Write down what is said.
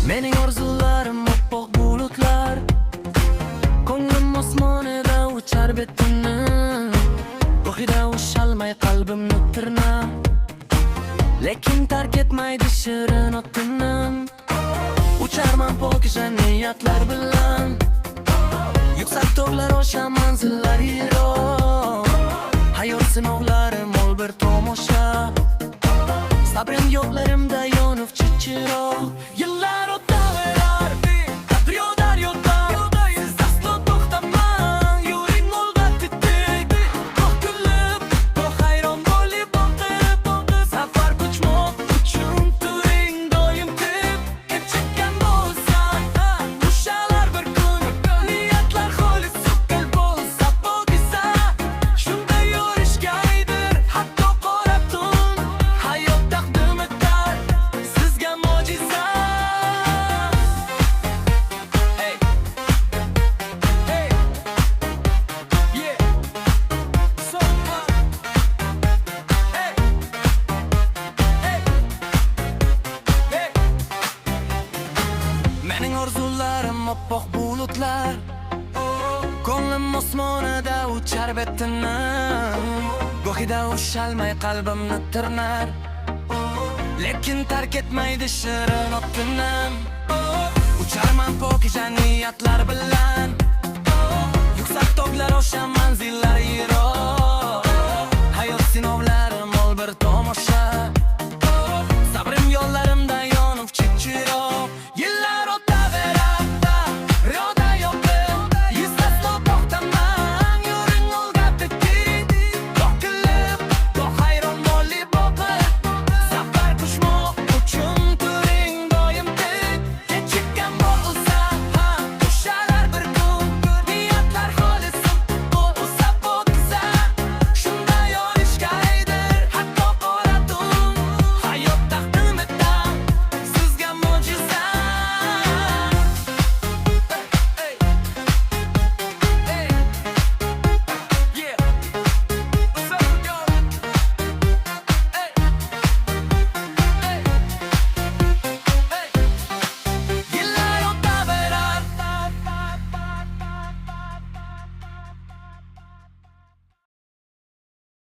Mening orzularim oppoq bulutlar, ko'nglim osmonida uchar betimni, ruhida ushalmay qalbimni tirnab, lekin tark etmaydi shirin otinim. Ucharman pokiza niyatlar bilan, yuksak tog'lar osha manzillar yiroq. Hayot sinovlari mo'l bir tomosha, sabrim yo'qlarimda yonib chichiroq. Yillar o'taverar, qadriyo daryoda, siz aslo to'xtamang, yuring mo'lda titik. Goh kulib, goh hayron bo'lib boqib, safar ko'chmoq uchun turing doim tip. Kechikkan bo'lsan, ushalar bir kun, niyatlar xolis suqil bo'lsa pokiza. Shunday yorishgaydir hatto qora tun, hayot taqdim etar sizga mo'jiza. Hey, hey, yeah, so hey, hey, hey. Mening orzularim oppoq bulutlar, ko'nglim osmonida uchar betimni, go'hida ushalmay qalbimni tirnar, lekin tark etmaydi shirin otinim. Ucharman pokiza niyatlar bilan, yuksak tog'lar osha manzillar yiroq.